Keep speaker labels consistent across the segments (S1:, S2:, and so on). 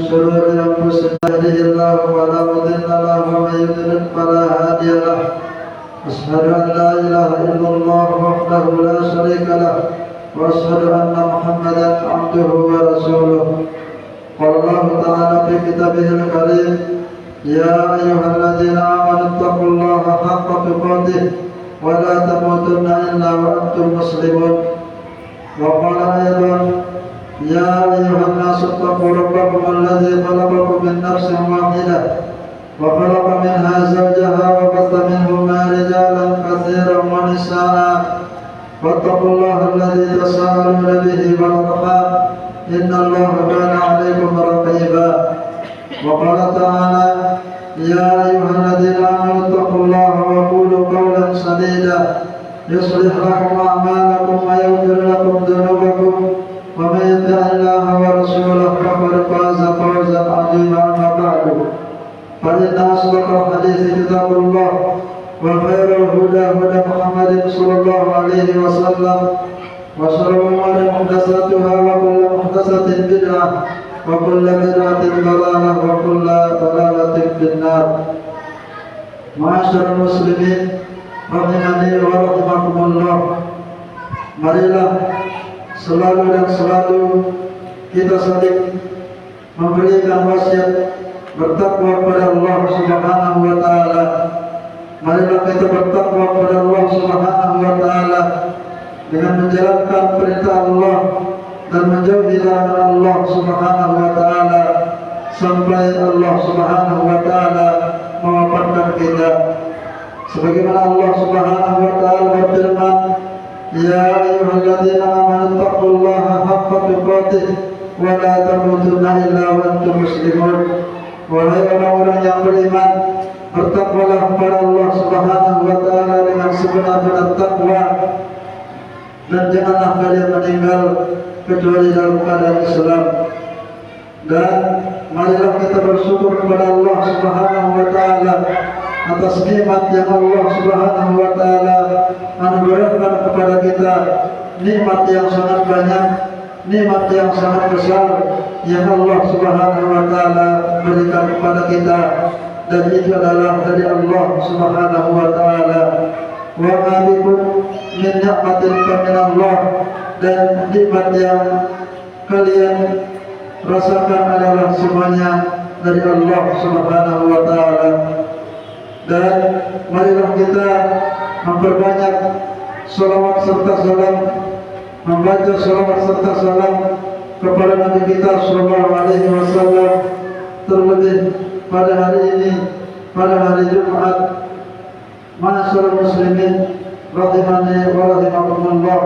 S1: شرور أنفسنا يهده الله فلا مضل له ومن يضلل فلا هادي له أشهد أن لا إله إلا الله وحده لا شريك له وأشهد أن محمدا عبده ورسوله قال الله تعالى في كتابه الكريم يا أيها الذين آمنوا اتقوا الله حق تقاته ولا تموتن إلا وأنتم مسلمون وقال أيضا يا أيها الناس اتقوا ربكم الذي خلقكم من نفس واحدة وخلق منها زوجها وبث منهما رجالا كثيرا ونساء واتقوا الله الذي تساءلون به والأرحام إن الله كان عليكم رقيبا وقال تعالى يا أيها الذين آمنوا اتقوا الله وقولوا قولا سديدا يصلح لكم أعمالكم ويغفر لكم ذنوبكم ومن يطع الله ورسوله فقد فاز فوزا عظيما أما بعد فإن أصدق الحديث كتاب الله وخير الهدى هدى محمد صلى الله عليه وسلم وشر الأمور محدثاتها وكل محدثة بدعة وكل بدعة ضلالة وكل ضلالة في النار. معاشر المسلمين rahimani wa rahimakumullah. Marilah selalu dan selalu kita saling memberikan wasiat bertakwa kepada Allah Subhanahu wa taala. Marilah kita bertakwa kepada Allah Subhanahu wa taala dengan menjalankan perintah Allah dan menjauhi larangan Allah Subhanahu wa taala sampai Allah Subhanahu wa taala mewafatkan kita. Sebagaimana Allah Subhanahu wa taala berfirman, "Ya ayyuhalladzina amanu taqullaha haqqa tuqatih wa la tamutunna illa wa antum muslimun." Wahai orang-orang yang beriman, bertakwalah kepada Allah Subhanahu wa taala dengan sebenar-benar takwa dan janganlah kalian meninggal kecuali dalam keadaan Islam. Dan marilah kita bersyukur kepada Allah Subhanahu wa taala atas nikmat yang Allah Subhanahu wa taala anugerahkan kepada kita, nikmat yang sangat banyak, nikmat yang sangat besar yang Allah Subhanahu wa taala berikan kepada kita, dan itu adalah dari Allah Subhanahu wa taala. Wa ma bikum min ni'matin famin Allah, dan nikmat yang kalian rasakan adalah semuanya dari Allah Subhanahu wa taala. Dan marilah kita memperbanyak salawat serta salam, membaca salawat serta salam kepada Nabi kita sallallahu alaihi wasallam, terlebih pada hari ini, pada hari Jumat. Ma'asyiral muslimin rahimani wa rahimakumullah,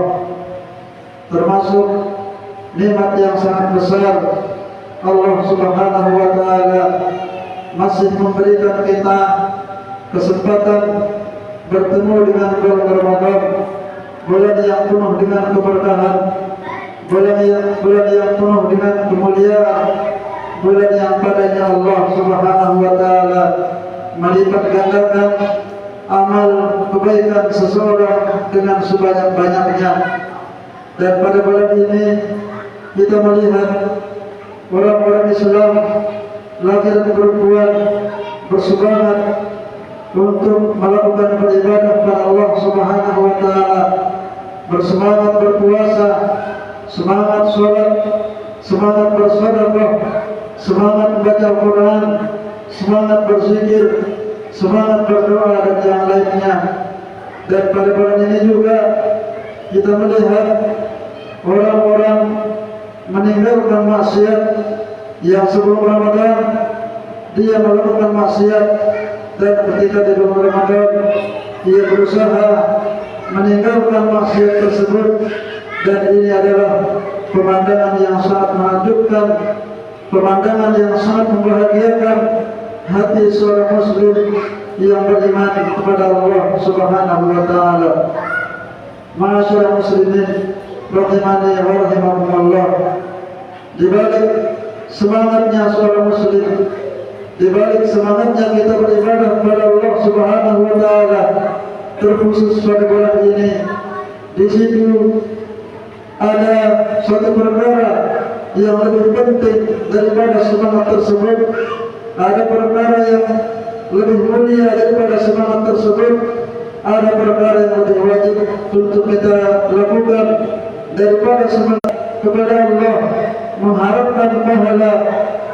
S1: termasuk nikmat yang sangat besar Allah Subhanahu wa taala masih memberikan kita kesempatan bertemu dengan bulan Ramadan, bulan yang penuh dengan keberkahan, bulan yang penuh dengan kemuliaan, bulan yang padanya Allah Subhanahu wa taala melipat gandakan amal kebaikan seseorang dengan sebanyak-banyaknya. Dan pada bulan ini kita melihat orang-orang Islam laki dan perempuan bersemangat untuk melakukan beribadah kepada Allah Subhanahu wa taala, bersemangat berpuasa, semangat sholat, semangat bersedekah, semangat membaca Al-Quran, semangat berzikir, semangat berdoa dan yang lainnya. Dan pada bulan ini juga kita melihat orang-orang meninggalkan maksiat yang sebelum Ramadan dia melakukan maksiat, dan ketika di bulan Ramadan dia berusaha meninggalkan maksiat tersebut. Dan ini adalah pemandangan yang sangat menakjubkan, pemandangan yang sangat membahagiakan hati seorang muslim yang beriman kepada Allah Subhanahu wa taala. Ma'asyiral muslimin rahimani wa rahimakumullah, di balik semangatnya seorang muslim, di balik semangatnya kita beribadah kepada Allah Subhanahu wa taala, terkhusus pada bulan ini, di situ ada suatu perkara yang lebih penting daripada semangat tersebut, ada perkara yang lebih mulia daripada semangat tersebut, ada perkara yang lebih wajib untuk kita lakukan daripada semangat kepada Allah, mengharapkan pahala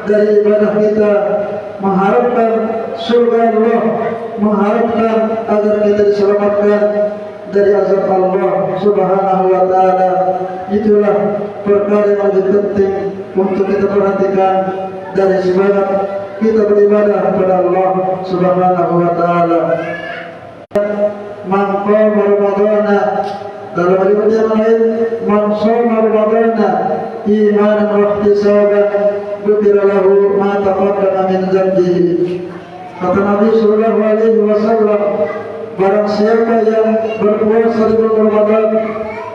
S1: dari ibadah kita, mengharapkan surga Allah, mengharapkan agar kita diselamatkan dari azab Allah Subhanahu wa taala. Itulah perkara yang lebih penting untuk kita perhatikan dari semangat kita beribadah kepada Allah Subhanahu wa taala. Man qama Ramadhana, dalam riwayat yang lain, man shoma Ramadhana imanan wa ihtisaban ghufira lahu ma taqaddama min dhanbihi. Kata Nabi sallallahu alaihi wasallam, barang siapa yang berpuasa di bulan Ramadan,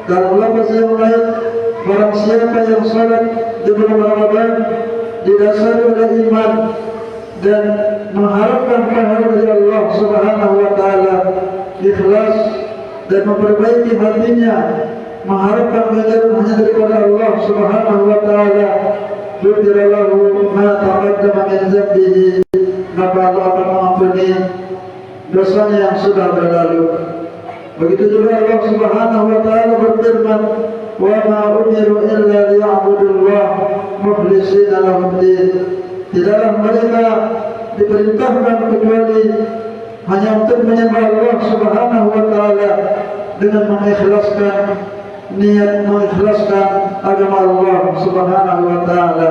S1: dalam lafaz yang lain, barang siapa yang salat di bulan Ramadan didasari oleh iman dan mengharapkan pahala dari Allah Subhanahu wa taala, ikhlas dan memperbaiki hatinya, mengharapkan ganjaran hanya daripada Allah Subhanahu wa taala, ghufira lahu ma taqaddama min dhanbihi, maka Allah akan mengampuni dosanya yang sudah berlalu. Begitu juga Allah Subhanahu wa taala berfirman, "Wa ma umiru illa liya'budullah mukhlishina lahud-din." Tidaklah mereka diperintahkan kecuali hanya untuk menyembah Allah Subhanahu wa taala dengan mengikhlaskan niat, mengikhlaskan agama Allah Subhanahu wa taala.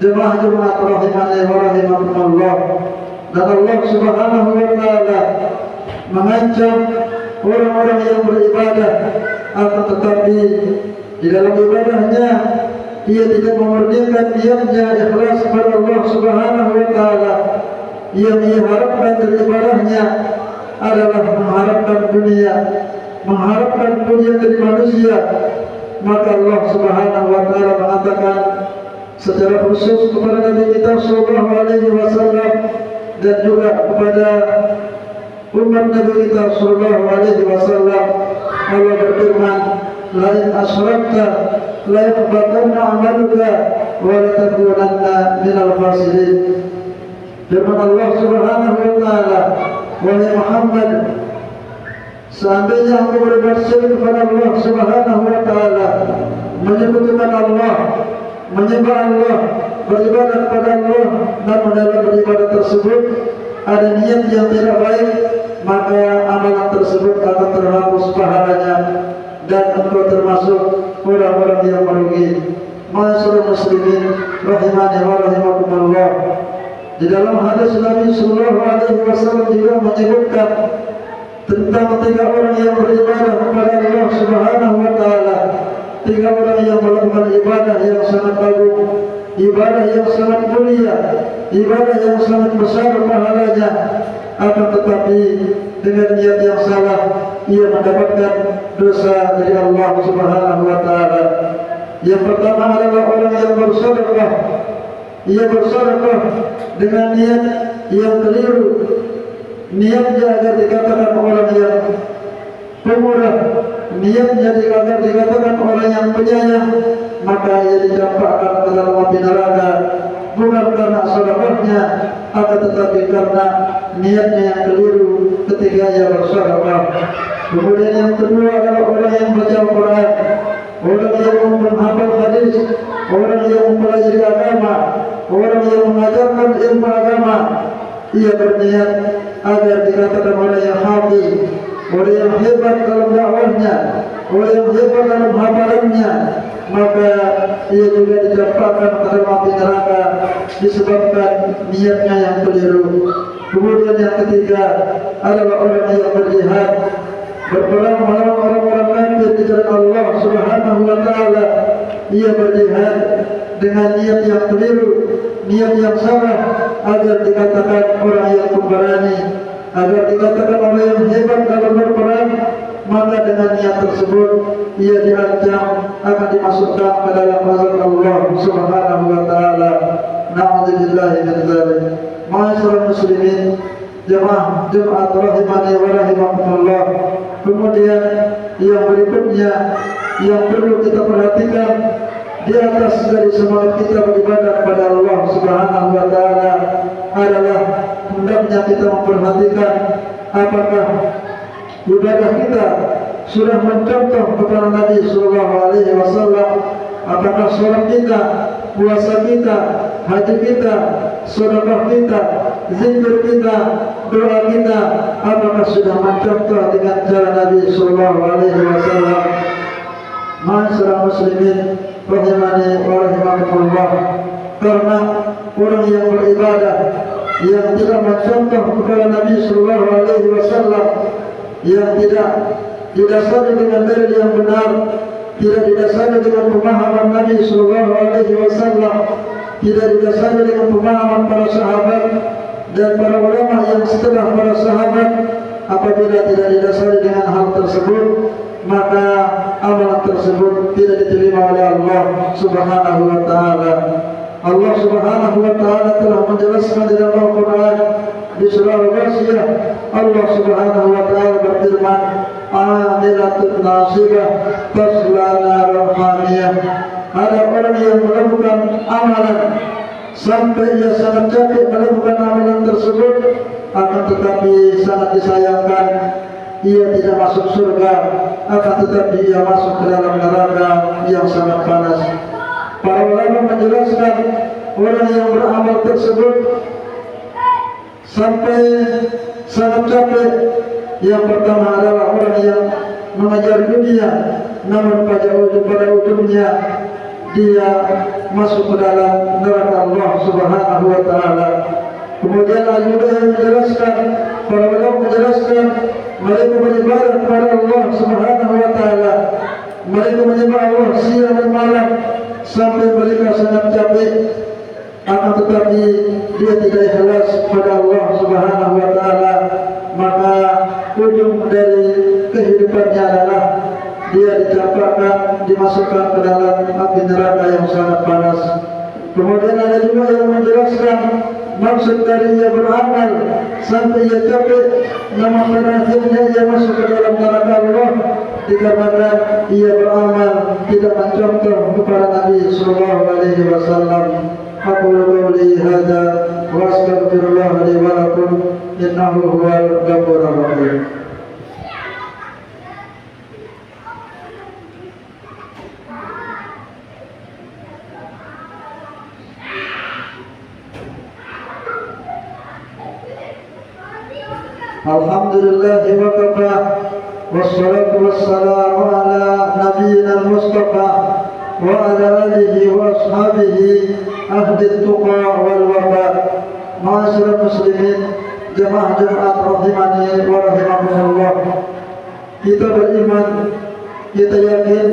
S1: Jemaah-jemaah rahimani wa rahimakumullah. Dan Allah Subhanahu wa taala mengancam orang-orang yang beribadah, akan tetapi di dalam ibadahnya ia tidak memurnikan niatnya ikhlas kepada Allah Subhanahu wa taala. Yang ia harapkan dari ibadahnya adalah mengharapkan dunia, mengharapkan dunia dari manusia. Maka Allah Subhanahu wa taala mengatakan secara khusus kepada Nabi kita sallallahu alaihi wasallam dan juga kepada umat Nabi kita sallallahu alaihi wasallam, Allah berfirman, "La in asyrakta la yahbatanna 'amaluka wa la takunanna minal khasirin." Firman Allah Subhanahu wa taala, "Wahai Muhammad, seandainya engkau berbuat syirik kepada Allah Subhanahu wa taala, menyekutukan Allah, menyembah Allah, beribadah kepada Allah, namun dalam beribadah tersebut ada niat yang tidak baik, maka amalan tersebut akan terhapus pahalanya dan engkau termasuk orang-orang yang merugi." Ma'asyiral muslimin rahimani wa rahimakumullah. Di dalam hadis Nabi sallallahu alaihi wasallam juga menyebutkan tentang tiga orang yang beribadah kepada Allah Subhanahu wa taala, tiga orang yang melakukan ibadah yang sangat agung, ibadah yang sangat mulia, ibadah yang sangat besar pahalanya, akan tetapi dengan niat yang salah ia mendapatkan dosa dari Allah Subhanahu wa taala. Yang pertama adalah orang yang bersedekah. Ia bersedekah dengan niat yang keliru, niatnya agar dikatakan orang yang pemurah, niatnya agar dikatakan orang yang penyayang, maka ia dicampakkan ke dalam api neraka, bukan karena sedekahnya, akan tetapi karena niatnya yang keliru ketika ia bersedekah. Kemudian yang kedua adalah orang yang baca Al-Quran, orang yang menghafal hadis, orang yang mempelajari agama, orang yang mengajarkan ilmu agama. Ia berniat agar dikatakan orang yang hafiz, orang yang hebat dalam dakwahnya, orang yang hebat dalam hafalannya, maka ia juga dicampakkan ke dalam api neraka disebabkan niatnya yang keliru. Kemudian yang ketiga adalah orang yang berjihad, berperang melawan orang-orang kafir di jalan Allah Subhanahu wa taala. Ia berjihad dengan niat yang keliru, niat yang salah, agar dikatakan orang yang pemberani, agar dikatakan orang yang hebat dalam berperang. Maka dengan niat tersebut ia diancam akan dimasukkan ke dalam azab Allah Subhanahu wa taala. Na'udzubillahi min dzalik. Ma'asyiral muslimin, jemaah rahimani wa rahimakumullah. Kemudian yang berikutnya yang perlu kita perhatikan di atas dari semangat kita beribadah kepada Allah Subhanahu wa taala adalah hendaknya kita memperhatikan apakah ibadah kita sudah mencontoh kepada Nabi sallallahu alaihi wasallam, apakah salat kita, puasa kita, haji kita, sedekah kita, zikir kita, doa kita, apakah sudah mencontoh dengan cara Nabi sallallahu alaihi wasallam. Ma'asyiral muslimin rahimani wa rahimakumullah, karena orang yang beribadah yang tidak mencontoh kepada Nabi sallallahu alaihi wasallam, yang tidak didasari dengan dalil yang benar, tidak didasari dengan pemahaman Nabi sallallahu alaihi wasallam, tidak didasari dengan pemahaman para sahabat dan para ulama yang setelah para sahabat, apabila tidak didasari dengan hal tersebut, maka amalan tersebut tidak diterima oleh Allah Subhanahu wa taala. Allah Subhanahu wa taala telah menjelaskan di dalam Al-Qur'an di surah Al-Ghasyiyah. Allah Subhanahu wa taala berfirman, "Amilatun nasibah tasla naran hamiyah." Ada orang yang melakukan amalan sampai ia sangat capek melakukan amalan tersebut, akan tetapi sangat disayangkan ia tidak masuk surga, akan tetapi ia masuk ke dalam neraka yang sangat panas. Para ulama menjelaskan orang yang beramal tersebut sampai sangat capek. Yang pertama adalah orang yang mengejar dunia, namun pada ujungnya dia masuk ke dalam neraka Allah Subhanahu wa taala. Kemudian juga yang menjelaskan, para ulama menjelaskan, mereka beribadah kepada Allah Subhanahu wa taala, mereka menyembah Allah siang dan malam sampai mereka sangat capek, akan tetapi dia tidak ikhlas kepada Allah Subhanahu wa taala, maka ujung dari kehidupannya adalah dia dicampakkan, dimasukkan ke dalam api neraka yang sangat panas. Kemudian ada juga yang menjelaskan maksud dari ia beramal sampai ia capek, namun pada akhirnya ia masuk ke dalam neraka Allah dikarenakan ia beramal tidak mencontoh kepada Nabi sallallahu alaihi wasallam. Aqulu qawli hadza wa astaghfirullah li wa lakum innahu huwal ghafurur rahim. Alhamdulillah wa kafa wassalatu wassalamu ala nabiyyina Mustafa wa ala alihi wa ashabihi ahli tuqa wal wafa. Ma'asyiral muslimin, jemaah Jumat rahimani wa rahimakumullah, kita beriman, kita yakin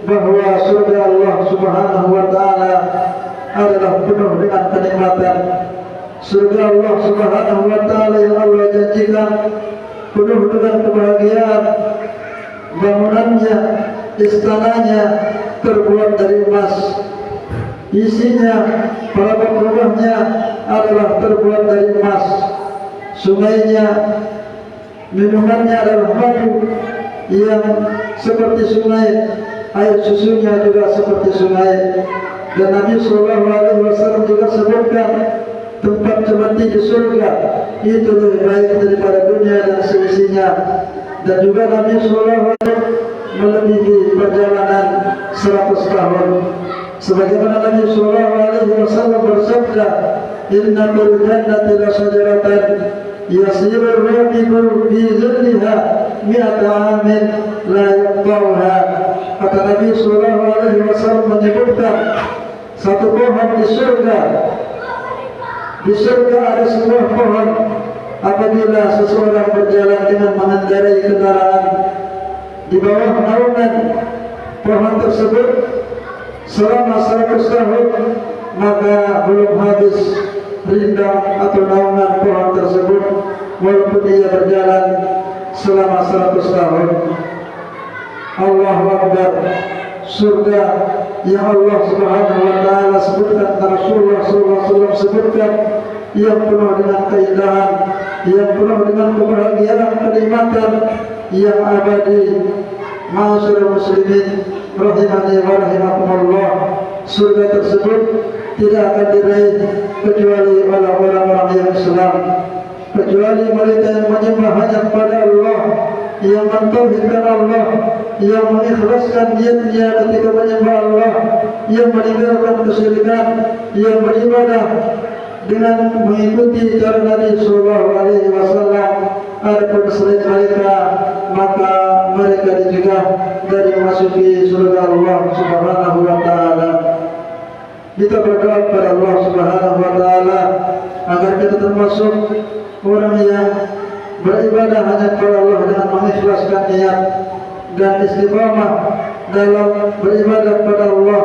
S1: bahwa surga Allah Subhanahu wa taala adalah penuh dengan kenikmatan. Surga Allah Subhanahu wa taala yang Allah janjikan penuh dengan kebahagiaan. Bangunannya, istananya terbuat dari emas, isinya, perabot rumahnya adalah terbuat dari emas, sungainya, minumannya adalah madu yang seperti sungai, air susunya juga seperti sungai. Dan Nabi sallallahu alaihi wasallam juga sebutkan tempat cemeti di surga itu lebih baik daripada dunia dan seisinya. Dan juga Nabi sallallahu alaihi wasallam melebihi perjalanan 100 tahun. Sebagaimana Nabi sallallahu alaihi wasallam bersabda, "Inna fil jannati la shajaratan yasiru ar-rakibu fi zilliha mi'ata 'amin la yaqta'uha." Kata Nabi sallallahu alaihi wasallam menyebutkan satu pohon di surga. Di surga ada sebuah pohon, apabila seseorang berjalan dengan mengendarai kendaraan di bawah naungan pohon tersebut selama 100 tahun, maka belum habis rindang atau naungan pohon tersebut walaupun dia berjalan selama 100 tahun. Allahu Akbar. Surga yang Allah Subhanahu wa taala sebutkan, Rasulullah sallallahu alaihi wasallam sebutkan, yang penuh dengan keindahan, yang penuh dengan kebahagiaan, kenikmatan yang abadi. Ma'asyiral muslimin, rahimani wa rahimakumullah, surga tersebut tidak akan diraih kecuali oleh orang-orang yang Islam, kecuali mereka yang menyembah hanya kepada Allah, yang mentauhidkan Allah, yang mengikhlaskan niatnya ketika menyembah Allah, yang meninggalkan kesyirikan, yang beribadah dengan mengikuti cara Nabi Sallallahu Alaihi Wasallam. Adapun selain mereka, maka mereka dicegah dari memasuki surga Allah Subhanahu Wa Taala. Kita berdoa kepada Allah Subhanahu Wa Taala agar kita termasuk orang yang beribadah hanya kepada Allah dengan mengikhlaskan niat dan istiqamah dalam beribadah kepada Allah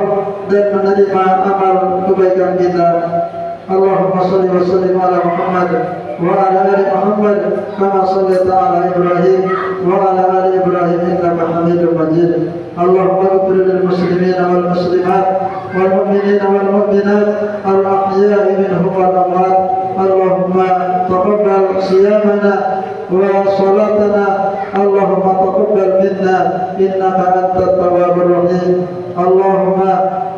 S1: dan menerima amal kebaikan kita. Allahumma salli wa sallim ala Muhammad wa ala ali Muhammad kama shallaita ala Ibrahim wa ala ali Ibrahim innaka Hamidum Majid. Allahumma ighfir lil muslimin wal muslimat wal mu'minin wal mu'minat al ahya'i minhum wal amwat. Allahumma taqabbal siyamana wa salatana. Allahumma taqabbal minna innaka antat tawwabur rahim. Allahumma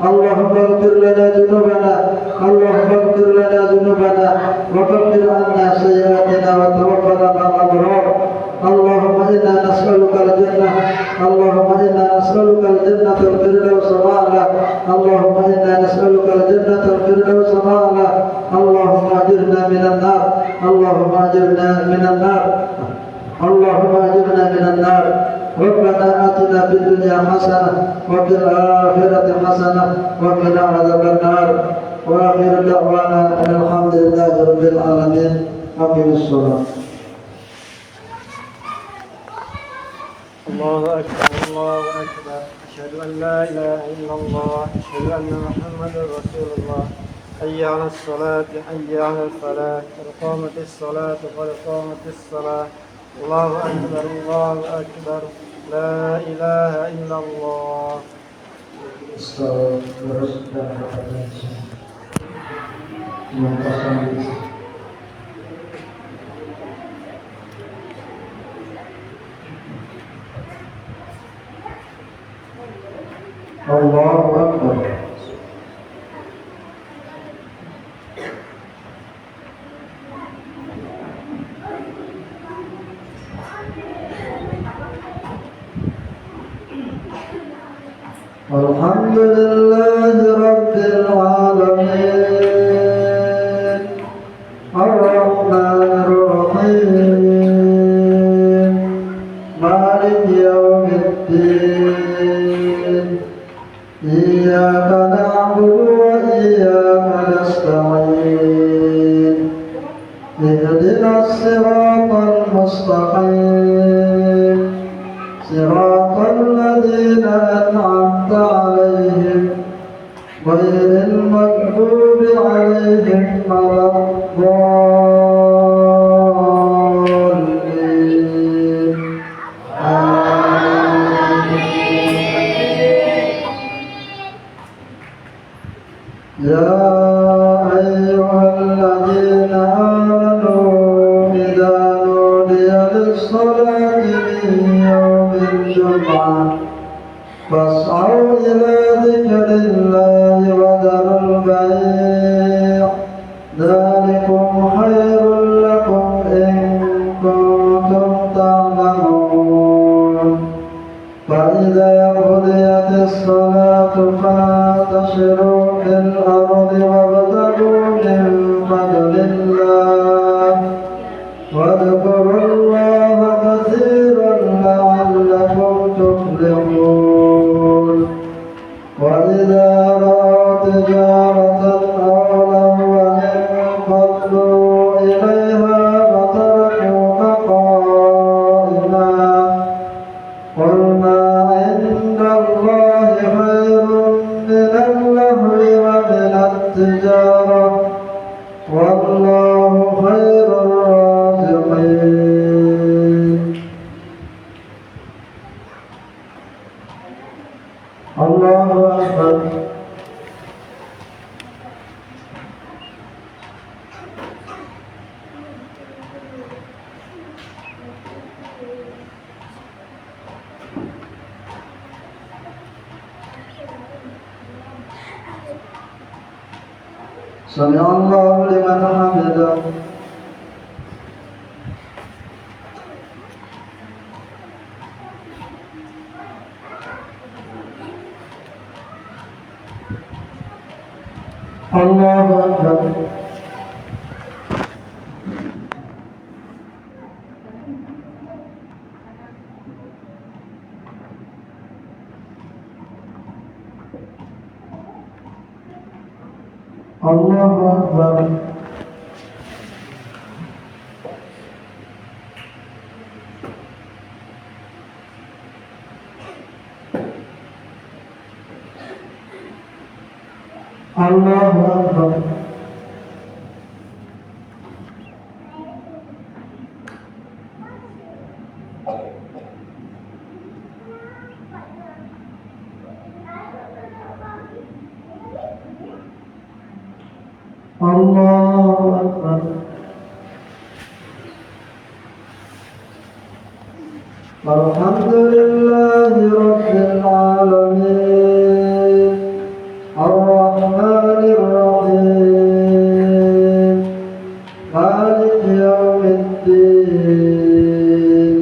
S1: ighfir lana dhunubana, Allahumma ighfir lana dhunubana wa kaffir 'anna sayyi'atina wa tawaffana ma'al abrar. Allahumma inna nas'aluka al-jannah, Allahumma inna nas'aluka al-jannata al-firdaus al-a'la, Allahumma inna nas'aluka al-jannata al-firdaus al-a'la. Allahumma ajirna minan nar, Allahumma ajirna minan nar, Allahumma ajirna minan nar. Rabbana atina fid dunya hasanah wa fil akhirati hasanah wa qina adzaban nar. Wa akhiru da'wana alhamdulillahi rabbil alamin. Aqimus shalah.
S2: Allahu akbar, Allahu akbar. Asyhadu an la ilaha illallah, asyhadu anna Muhammadar Rasulullah. Hayya 'alas salati, hayya 'alal falah. Qad qamatis salatu, qad qamatis salah. Allahu akbar, Allahu akbar. La ilaha illallah.
S1: Allahu Akbar. Alhamdulillahi Rabbil Alamin, Ar-Rahmanir Rahim, Maliki Yawmiddin. Iyyaka na'budu wa iyyaka nasta'in. Ihdinas siratal mustaqim, siratal ladzina an'amta 'alaihim ghairil maghdubi 'alaihim waladdallin. Ya ayyuhalladzina amanu idza nudiya lis-salati min yawmil jum'ah fas'au ila dzikrillahi wa dharul bai'. Dzalikum khairul lakum in kuntum ta'lamun. Fa idza qudiyatis salatu fantashiru fil ardi wabtaghu min fadlillah wadhkurullaha katsiran la'allakum tuflihun. Wa idza ra'aw tijaratan aw lahwan inqaddu ilayha wa tarakuka qa'iman. Qul ma 'indallahi khairun minal lahwi wa minat tijarah. سمع الله لمن حمده. الله أكبر. الله أكبر. الله أكبر. الله أكبر. الحمد لله رب العالمين الرحمن الرحيم مالك يوم الدين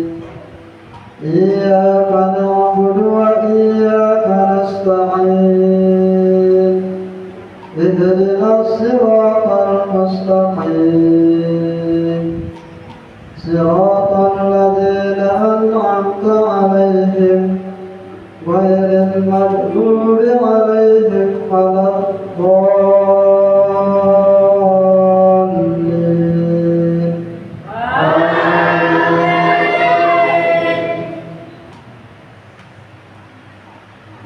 S1: إياك نعبد وإياك نستعين اهدنا الصراط المستقيم صراط الذين أنعمت عليهم غير المغضوب عليهم ولا الضالين.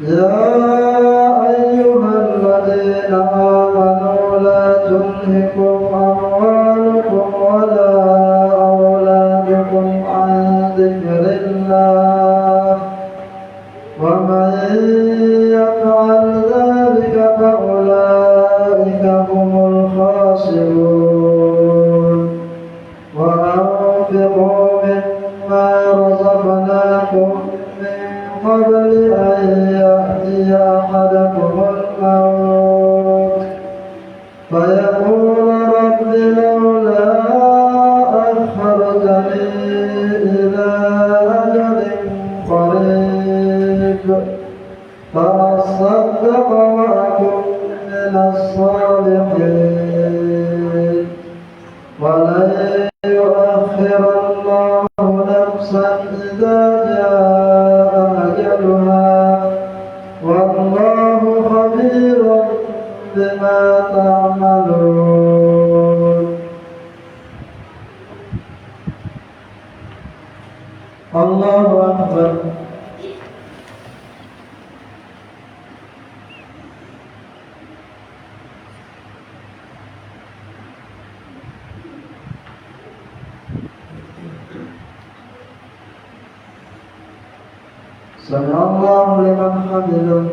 S1: يا أيها الذين آمنوا لا تلهكم أموالكم ولا أولادكم عن ذكر الله ومن يفعل ذلك فأولئك هم الخاسرون. وأنفقوا مما رزقناكم من قبل أن يأتي أحدكم الموت فيقول رب لولا أخرتني إلى أجل قريب فأصدق وأكن من الصالحين ولن يؤخر الله نفسا إذا جاء أجلها والله خبير بما تعملون. الله أكبر. سمع الله لمن حمده.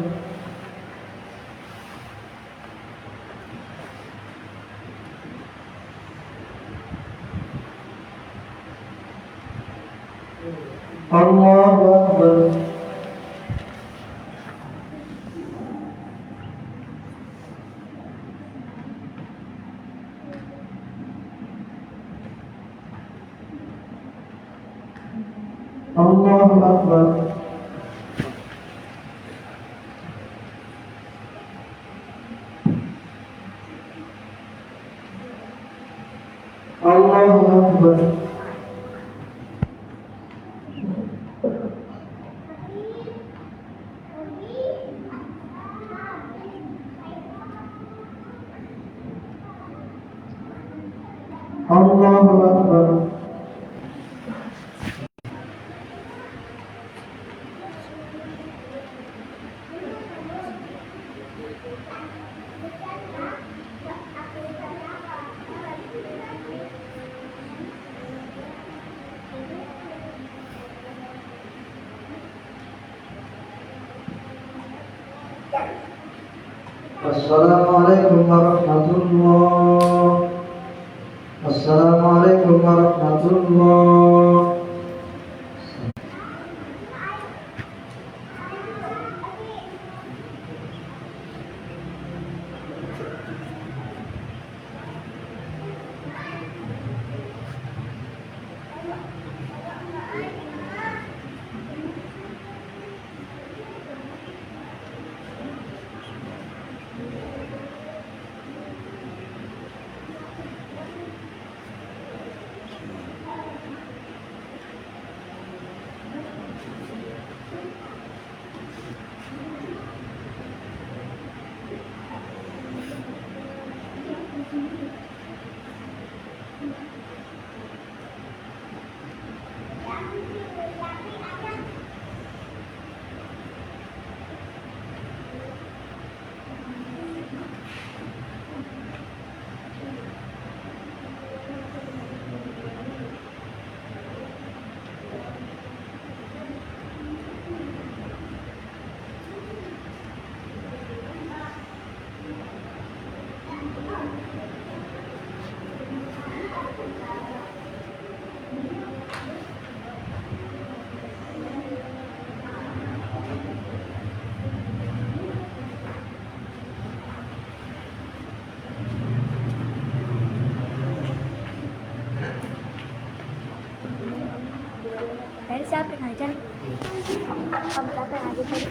S1: الله أكبر. الله أكبر. الله أكبر. الله أكبر. Assalamualaikum warahmatullahi. Assalamualaikum warahmatullahi.
S3: tapping aja nih. Kamu tapping aja tadi.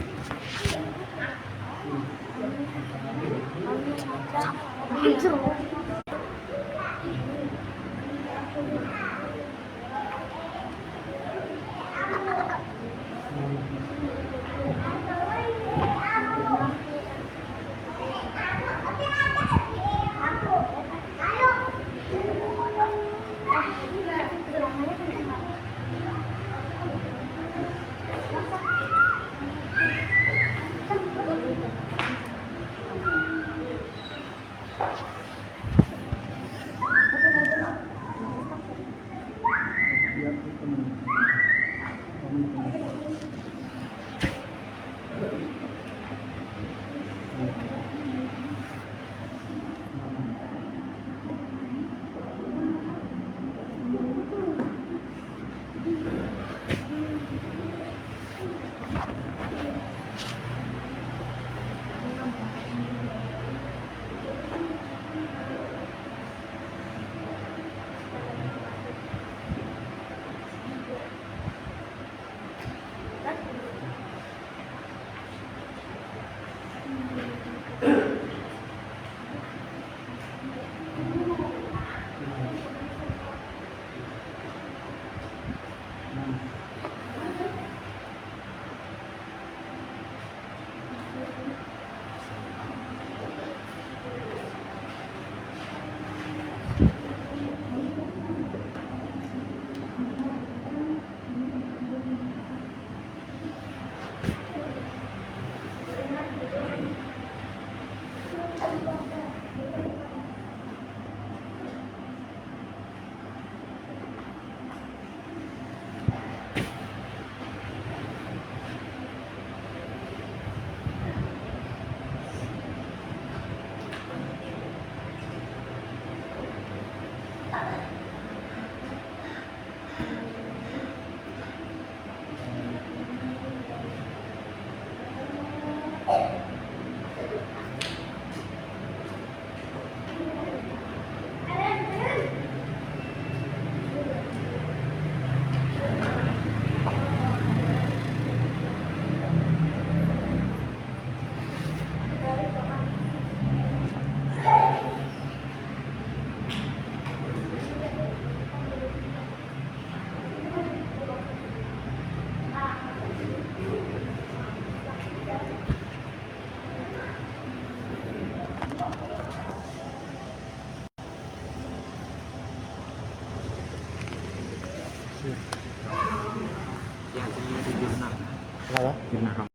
S2: Kenapa?
S4: Jurnal.